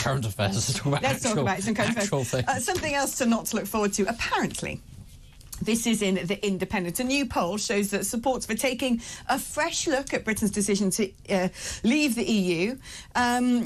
current affairs. Let's talk about some current affairs. Something else to look forward to, apparently. This is in The Independent. A new poll shows that support for taking a fresh look at Britain's decision to leave the EU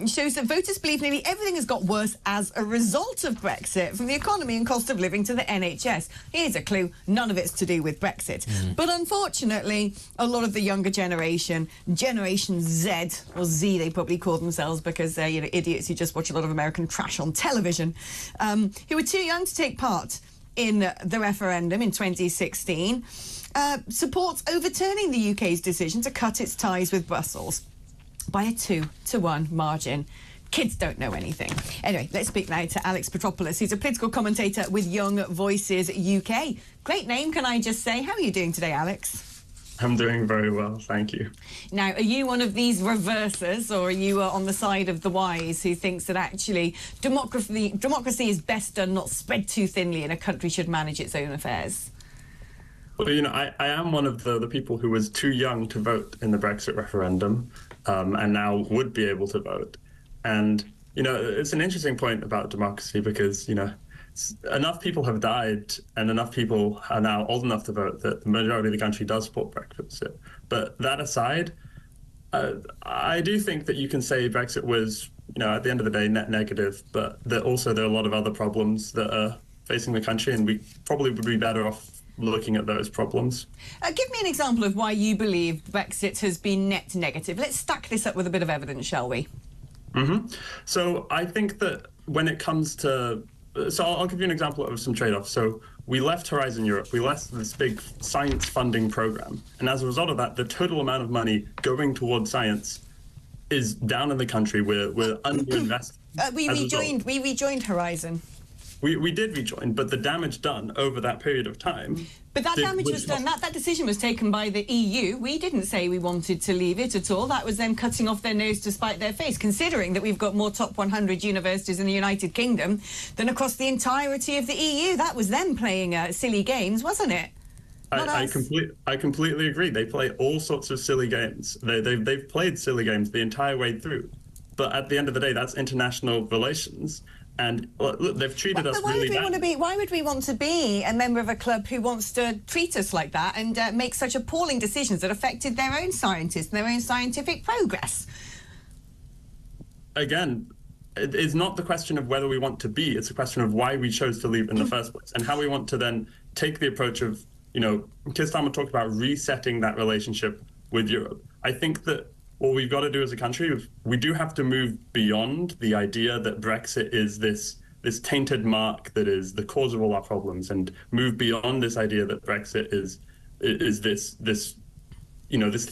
shows that voters believe nearly everything has got worse as a result of Brexit, from the economy and cost of living to the NHS. Here's a clue, none of it's to do with Brexit. But unfortunately, a lot of the younger generation, Generation Z, or Z they probably call themselves because they're idiots who just watch a lot of American trash on television, who were too young to take part in the referendum in 2016, supports overturning the UK's decision to cut its ties with Brussels by a 2-1 margin. Kids don't know anything. Anyway, let's speak now to Alex Petropoulos. He's a political commentator with Young Voices UK. Great name, can I just say. How are you doing today, Alex? I'm doing very well, thank you. Now, are you one of these reversers, or are you on the side of the wise who thinks that actually democracy is best done not spread too thinly and a country should manage its own affairs? Well, I am one of the people who was too young to vote in the Brexit referendum and now would be able to vote. And, it's an interesting point about democracy because, enough people have died and enough people are now old enough to vote that the majority of the country does support Brexit. But that aside, I do think that you can say Brexit was, at the end of the day, net negative, but that also there are a lot of other problems that are facing the country, and we probably would be better off looking at those problems. Give me an example of why you believe Brexit has been net negative. Let's stack this up with a bit of evidence, shall we? So I think that when it comes to... So I'll give you an example of some trade-offs. So we left Horizon Europe, we left this big science funding program, and as a result of that, the total amount of money going towards science is down in the country. We're underinvested. We rejoined Horizon. We did rejoin, but the damage done over that period of time... But that damage was done, that decision was taken by the EU. We didn't say we wanted to leave it at all. That was them cutting off their nose to spite their face, considering that we've got more top 100 universities in the United Kingdom than across the entirety of the EU. That was them playing silly games, wasn't it? I completely agree. They play all sorts of silly games. They've played silly games the entire way through. But at the end of the day, that's international relations. And look, they've treated us really badly. Why would we want to be a member of a club who wants to treat us like that and make such appalling decisions that affected their own scientists and their own scientific progress? Again, it's not the question of whether we want to be, it's a question of why we chose to leave in the first place and how we want to then take the approach of, Keir Starmer talked about resetting that relationship with Europe. I think that what we've got to do as a country, we do have to move beyond the idea that Brexit is this tainted mark that is the cause of all our problems, and move beyond this idea that Brexit is this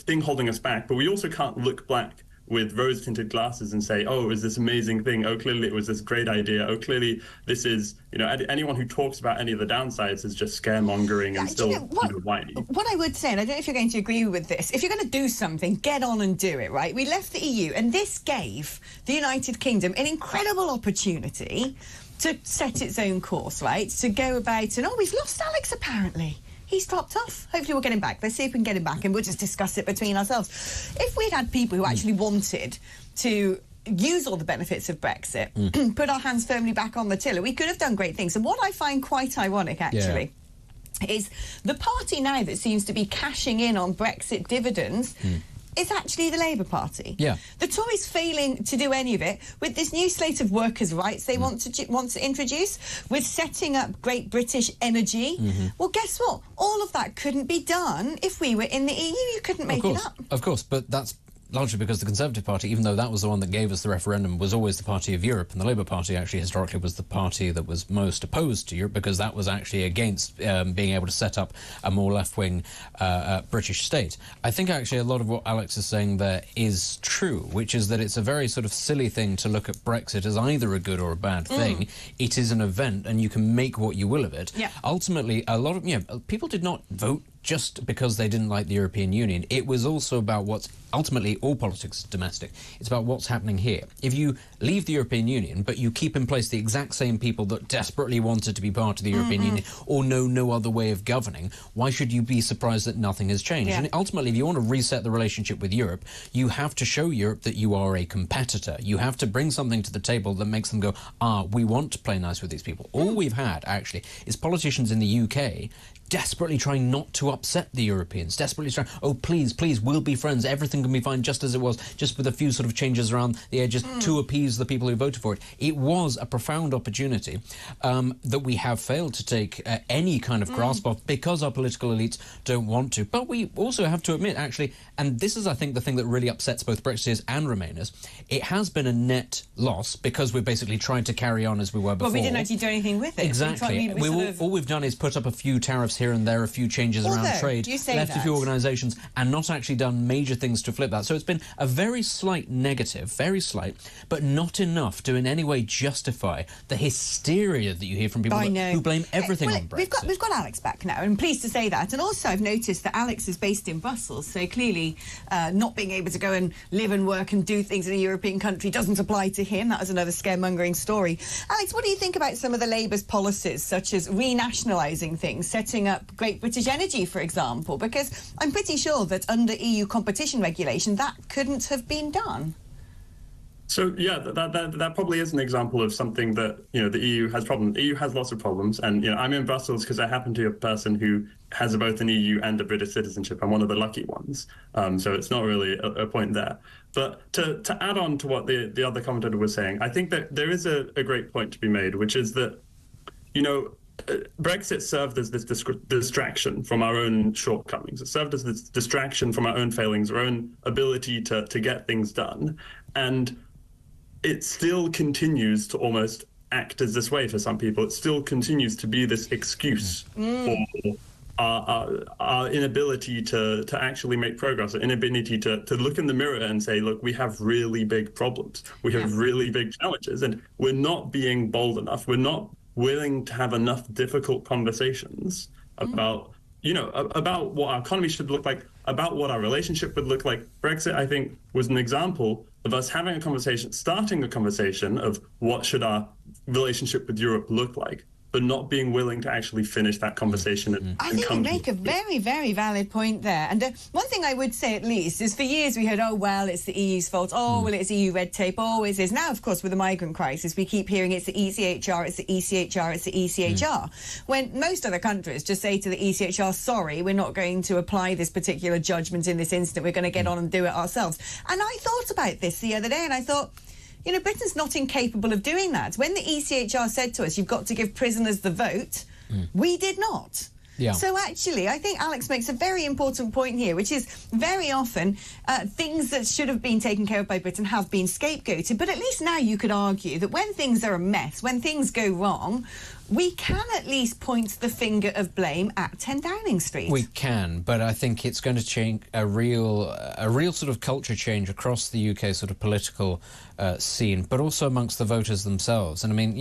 thing holding us back. But we also can't look back with rose-tinted glasses and say, oh, it was this amazing thing. Oh, clearly it was this great idea. Oh, clearly this is, anyone who talks about any of the downsides is just scaremongering and still whiny. What I would say, and I don't know if you're going to agree with this, if you're going to do something, get on and do it, right? We left the EU, and this gave the United Kingdom an incredible opportunity to set its own course, right? To go about, and we've lost Alex, apparently. He's dropped off. Hopefully we'll get him back. Let's see if we can get him back and we'll just discuss it between ourselves. If we'd had people who actually wanted to use all the benefits of Brexit, put our hands firmly back on the tiller, we could have done great things. And what I find quite ironic, actually, is the party now that seems to be cashing in on Brexit dividends is actually the Labour Party. Yeah. The Tories failing to do any of it with this new slate of workers' rights they want to introduce, with setting up Great British Energy. Well, guess what? All of that couldn't be done if we were in the EU. You couldn't make it up. Of course, but that's largely because the Conservative Party, even though that was the one that gave us the referendum, was always the party of Europe, and the Labour Party actually historically was the party that was most opposed to Europe, because that was actually against being able to set up a more left-wing British state. I think actually a lot of what Alex is saying there is true, which is that it's a very sort of silly thing to look at Brexit as either a good or a bad thing. It is an event, and you can make what you will of it. Yeah. Ultimately, a lot of people did not vote just because they didn't like the European Union. It was also about what's ultimately all politics is domestic. It's about what's happening here. If you leave the European Union, but you keep in place the exact same people that desperately wanted to be part of the European Union or know no other way of governing, why should you be surprised that nothing has changed? And ultimately, if you want to reset the relationship with Europe, you have to show Europe that you are a competitor. You have to bring something to the table that makes them go, we want to play nice with these people. All we've had, actually, is politicians in the UK desperately trying not to upset the Europeans, desperately trying, please, we'll be friends, everything can be fine just as it was, just with a few sort of changes around the edges to appease the people who voted for it. It was a profound opportunity that we have failed to take any kind of grasp of because our political elites don't want to. But we also have to admit, actually, and this is, I think, the thing that really upsets both Brexiteers and Remainers, it has been a net loss because we're basically trying to carry on as we were before. Well, we didn't actually do anything with it. Exactly. All we've done is put up a few tariffs here and there, a few changes around trade, left a few organisations, and not actually done major things to flip that. So it's been a very slight negative, very slight, but not enough to in any way justify the hysteria that you hear from people who blame everything on Brexit. We've got Alex back now, and I'm pleased to say that. And also I've noticed that Alex is based in Brussels, so clearly not being able to go and live and work and do things in a European country doesn't apply to him. That was another scaremongering story. Alex, what do you think about some of the Labour's policies, such as renationalising things, setting up Great British Energy, for example? Because I'm pretty sure that under EU competition regulation, that couldn't have been done. So yeah, that probably is an example of something that the EU has problems. The EU has lots of problems, and I'm in Brussels because I happen to be a person who has both an EU and a British citizenship. I'm one of the lucky ones, so it's not really a point there. But to add on to what the other commentator was saying, I think that there is a great point to be made, which is that Brexit served as this distraction from our own shortcomings. It served as this distraction from our own failings, our own ability to get things done. And it still continues to almost act as this way for some people. It still continues to be this excuse for our inability to actually make progress, our inability to look in the mirror and say, look, we have really big problems. We have really big challenges, and we're not being bold enough. We're not willing to have enough difficult conversations about what our economy should look like, about what our relationship would look like. Brexit, I think, was an example of us having a conversation, starting a conversation of what should our relationship with Europe look like, but not being willing to actually finish that conversation. I think you make a very, very valid point there. And one thing I would say, at least, is for years we heard, it's the EU's fault. It's EU red tape. It is. Now, of course, with the migrant crisis, we keep hearing it's the ECHR, it's the ECHR, it's the ECHR. When most other countries just say to the ECHR, sorry, we're not going to apply this particular judgment in this instant. We're going to get on and do it ourselves. And I thought about this the other day, and I thought, Britain's not incapable of doing that. When the ECHR said to us, you've got to give prisoners the vote, we did not. Yeah. So actually, I think Alex makes a very important point here, which is very often things that should have been taken care of by Britain have been scapegoated. But at least now you could argue that when things are a mess, when things go wrong, we can at least point the finger of blame at 10 Downing Street. We can, but I think it's going to change a real sort of culture change across the UK sort of political scene, but also amongst the voters themselves. And I mean,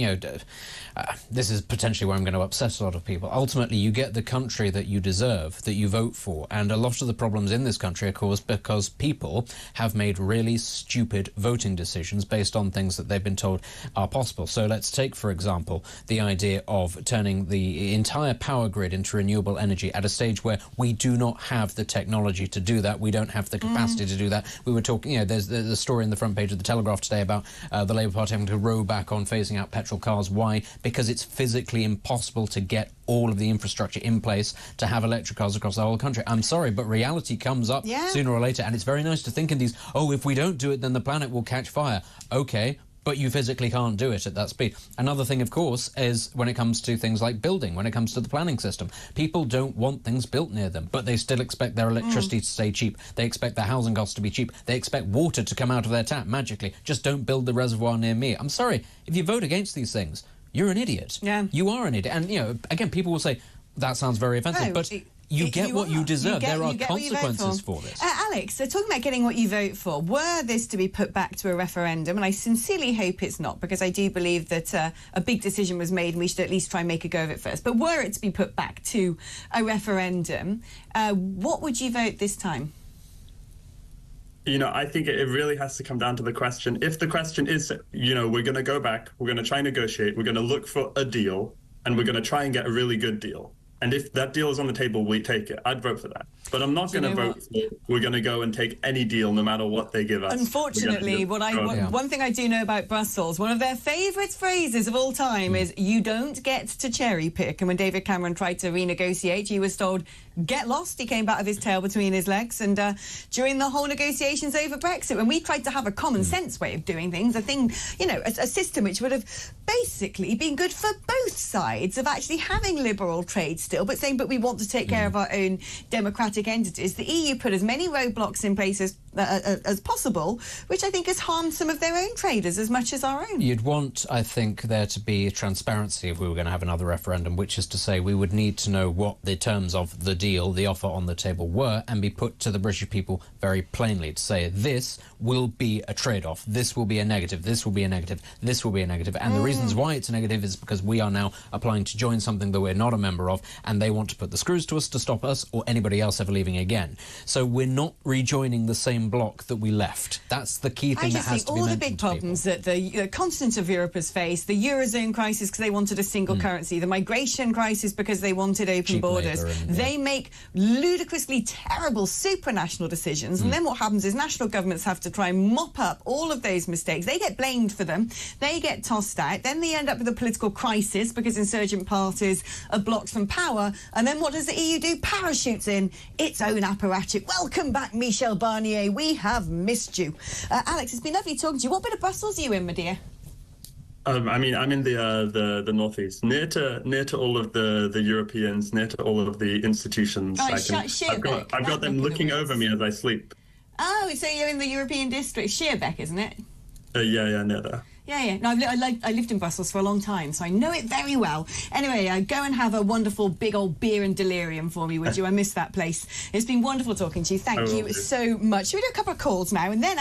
this is potentially where I'm going to upset a lot of people. Ultimately, you get the country that you deserve, that you vote for, and a lot of the problems in this country are caused because people have made really stupid voting decisions based on things that they've been told are possible. So let's take, for example, the idea of turning the entire power grid into renewable energy at a stage where we do not have the technology to do that. We don't have the capacity to do that. We were talking, there's the story in the front page of the Telegraph today about the Labour Party having to row back on phasing out petrol cars. Why? Because it's physically impossible to get all of the infrastructure in place to have electric cars across the whole country. I'm sorry, but reality comes up sooner or later, and it's very nice to think in these, if we don't do it, then the planet will catch fire. Okay, but you physically can't do it at that speed. Another thing, of course, is when it comes to things like building, when it comes to the planning system. People don't want things built near them, but they still expect their electricity to stay cheap. They expect their housing costs to be cheap. They expect water to come out of their tap magically. Just don't build the reservoir near me. I'm sorry, if you vote against these things, you're an idiot. Yeah. You are an idiot. And, again, people will say, that sounds very offensive, but You get what you deserve. There are consequences for this. Alex, so talking about getting what you vote for, were this to be put back to a referendum, and I sincerely hope it's not, because I do believe that a big decision was made and we should at least try and make a go of it first. But were it to be put back to a referendum, what would you vote this time? You know, I think it really has to come down to the question. If the question is, you know, we're going to go back, we're going to try and negotiate, we're going to look for a deal, and we're going to try and get a really good deal. And if that deal is on the table, we take it. I'd vote for that. But I'm not going to vote for we're going to go and take any deal no matter what they give us. Unfortunately, one thing I do know about Brussels, one of their favourite phrases of all time is you don't get to cherry pick. And when David Cameron tried to renegotiate, he was told, get lost. He came back with his tail between his legs. And during the whole negotiations over Brexit, when we tried to have a common sense way of doing things, a thing, you know, a system which would have basically been good for both sides of actually having liberal trade still, but saying, but we want to take care of our own democratic entities. The EU put as many roadblocks in place as possible, which I think has harmed some of their own traders as much as our own. You'd want, I think, there to be transparency if we were going to have another referendum, which is to say we would need to know what the terms of the deal, the offer on the table were, and be put to the British people very plainly to say this will be a trade-off, this will be a negative, this will be a negative, this will be a negative. And the reasons why it's a negative is because we are now applying to join something that we're not a member of, and they want to put the screws to us to stop us or anybody else ever leaving again. So we're not rejoining the same block that we left. That's the key thing that has to be mentioned. All the big problems that the continent of Europe has faced, the Eurozone crisis because they wanted a single currency, the migration crisis because they wanted open borders. They make ludicrously terrible supranational decisions, and then what happens is national governments have to try and mop up all of those mistakes. They get blamed for them. They get tossed out. Then they end up with a political crisis because insurgent parties are blocked from power. And then what does the EU do? Parachutes in its own apparatchik. Welcome back, Michel Barnier. We have missed you. Alex, it's been lovely talking to you. What bit of Brussels are you in, my dear? I mean, I'm in the northeast, near to all of the Europeans, near to all of the institutions. I've got them looking over me as I sleep. Oh, so you're in the European district, Schaerbeek, isn't it? Yeah, near there. Yeah. No, I lived in Brussels for a long time, so I know it very well. Anyway, go and have a wonderful big old beer and delirium for me, would you? I miss that place. It's been wonderful talking to you. Thank you so much. Should we do a couple of calls now and then